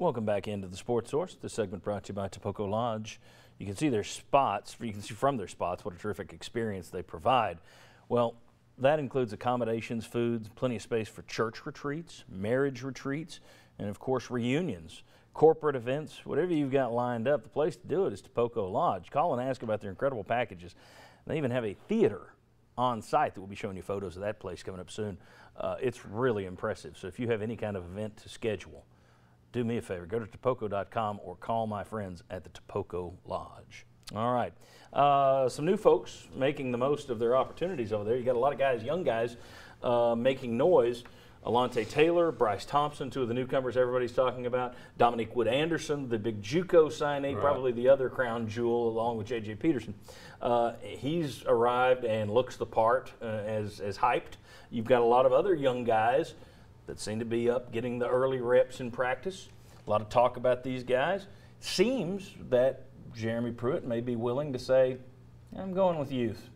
Welcome back into the Sports Source. This segment brought to you by Topoco Lodge. You can see their spots. You can see from their spots what a terrific experience they provide. Well, that includes accommodations, foods, plenty of space for church retreats, marriage retreats, and of course reunions, corporate events, whatever you've got lined up. The place to do it is Topoco Lodge. Call and ask about their incredible packages. They even have a theater on site that we'll be showing you photos of that place coming up soon. It's really impressive. So if you have any kind of event to schedule, do me a favor, go to topoco.com or call my friends at the Topoco Lodge. All right, some new folks making the most of their opportunities over there. You got a lot of guys, young guys, making noise. Alontae Taylor, Bryce Thompson, two of the newcomers everybody's talking about. Dominique Wood-Anderson, the big JUCO signee, right, probably the other crown jewel along with J.J. Peterson. He's arrived and looks the part as hyped. You've got a lot of other young guys that seem to be up getting the early reps in practice. A lot of talk about these guys. Seems that Jeremy Pruitt may be willing to say, I'm going with youth.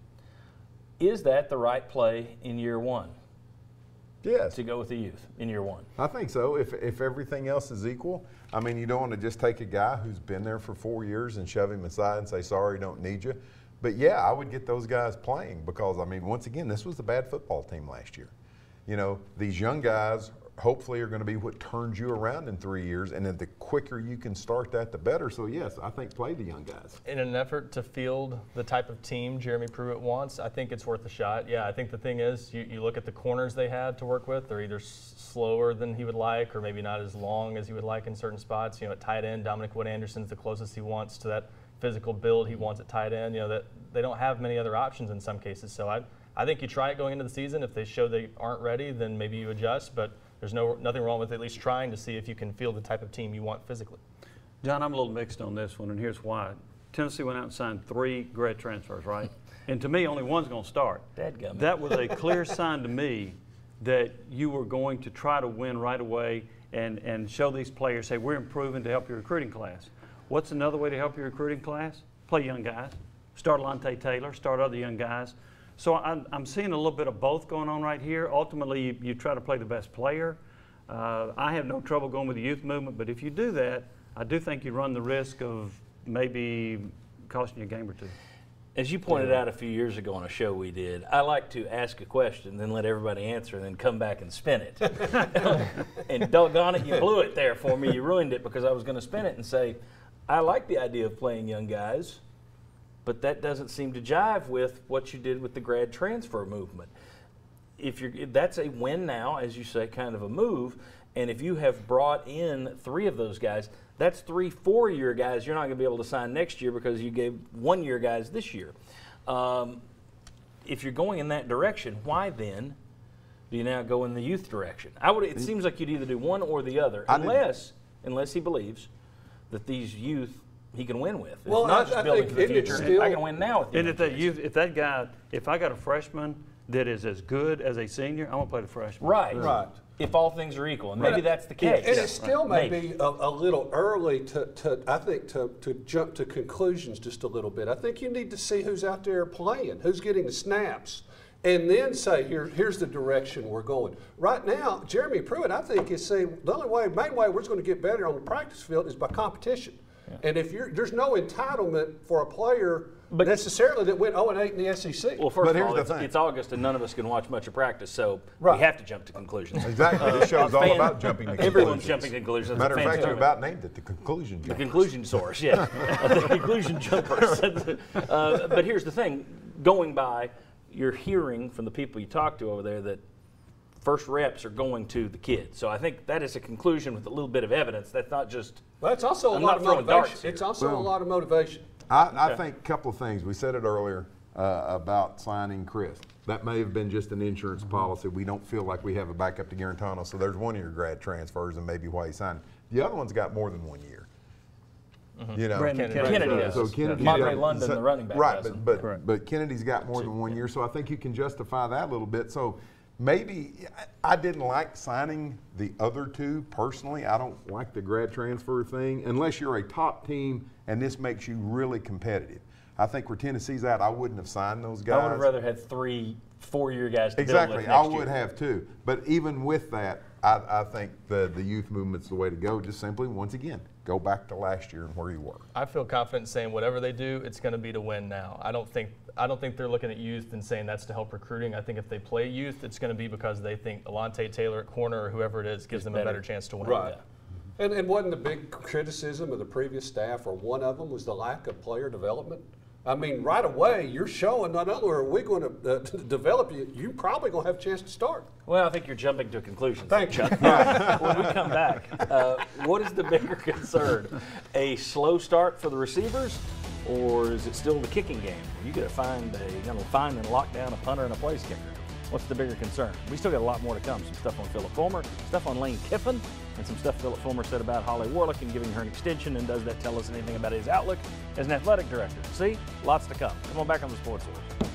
Is that the right play in year one? Yes. To go with the youth in year one? I think so. If everything else is equal, I mean, you don't want to just take a guy who's been there for 4 years and shove him aside and say, sorry, don't need you. But yeah, I would get those guys playing because, I mean, once again, this was a bad football team last year. You know, these young guys hopefully are going to be what turns you around in 3 years, and then the quicker you can start that, the better. So yes, I think play the young guys. In an effort to field the type of team Jeremy Pruitt wants, I think it's worth a shot. Yeah, I think the thing is, you look at the corners they had to work with. They're either slower than he would like or maybe not as long as he would like in certain spots. You know, at tight end, Dominique Wood-Anderson's the closest he wants to that physical build he wants at tight end. You know, that they don't have many other options in some cases. So I think you try it going into the season. If they show they aren't ready, then maybe you adjust. But there's nothing wrong with at least trying to see if you can field the type of team you want physically. John, I'm a little mixed on this one, and here's why. Tennessee went out and signed 3 grad transfers, right? And to me, only one's going to start. Dadgummit. That was a clear sign to me that you were going to try to win right away and show these players, hey, we're improving to help your recruiting class. What's another way to help your recruiting class? Play young guys. Start Alontae Taylor, start other young guys. So I'm seeing a little bit of both going on right here. Ultimately, you try to play the best player. I have no trouble going with the youth movement, but if you do that, I do think you run the risk of maybe costing you a game or two. As you pointed out a few years ago on a show we did, I like to ask a question, then let everybody answer, and then come back and spin it. And doggone it, you blew it there for me. You ruined it because I was going to spin it and say, I like the idea of playing young guys, but that doesn't seem to jive with what you did with the grad transfer movement. That's a win now, as you say, kind of a move. And if you have brought in 3 of those guys, that's 3 4-year guys you're not going to be able to sign next year because you gave 1-year guys this year. If you're going in that direction, why then do you now go in the youth direction? It seems like you'd either do one or the other, unless he believes that these youth he can win with. Well, it's not just building for the future. I can win now with and if I got a freshman that is as good as a senior, I'm going to play the freshman. Right. Right. If all things are equal, and maybe that's the case. And it still may be a little early to jump to conclusions just a little bit. I think you need to see who's out there playing, who's getting the snaps, and then say, here's the direction we're going. Right now, Jeremy Pruitt, I think, is saying the main way we're going to get better on the practice field is by competition. Yeah. And if there's no entitlement for a player necessarily that went 0-8 in the SEC. Well, first of all, it's August and none of us can watch much of practice, so we have to jump to conclusions. Exactly. This show's all about jumping to conclusions. Everyone's jumping to conclusions. Matter of fact, you about named it the conclusion jumpers. The conclusion source, yeah. The conclusion jumpers. But here's the thing. Going by, you're hearing from the people you talk to over there that first reps are going to the kids. So I think that is a conclusion with a little bit of evidence. That's not just. Well, it's also a lot of motivation. It's also a lot of motivation. I think a couple of things. We said it earlier about signing Chris. That may have been just an insurance policy. We don't feel like we have a backup to Garantano, so there's 1 year grad transfers and maybe why he signed. The other one's got more than 1 year. You know, Kennedy does. So Kennedy, Monterey London, the running back, right? doesn't. But Kennedy's got more than 1 year, so I think you can justify that a little bit. So maybe I didn't like signing the other 2 personally. I don't like the grad transfer thing unless you're a top team and this makes you really competitive. I think where Tennessee's at, I wouldn't have signed those guys. I would have rather had 3 4-year guys to exactly. build with next I would year. have too. But even with that, I think the youth movement's the way to go. Just simply, once again, go back to last year and where you were. I feel confident in saying whatever they do, it's going to be to win now. I don't think they're looking at youth and saying that's to help recruiting. I think if they play youth, it's going to be because they think Alontae Taylor at corner or whoever it is gives them a better chance to win. Right. And wasn't the big criticism of the previous staff, or one of them, was the lack of player development? I mean, right away, you're showing not only are we going to develop you, you're probably going to have a chance to start. Well, I think you're jumping to conclusions. Thank you. When we come back, what is the bigger concern? A slow start for the receivers, or is it still the kicking game? You got to find and lock down a punter and a place kicker. What's the bigger concern? We still got a lot more to come. Some stuff on Phillip Fulmer, stuff on Lane Kiffin, and some stuff Phillip Fulmer said about Holly Warlick and giving her an extension. And does that tell us anything about his outlook as an athletic director? See, lots to come. Come on back on the Sports Source.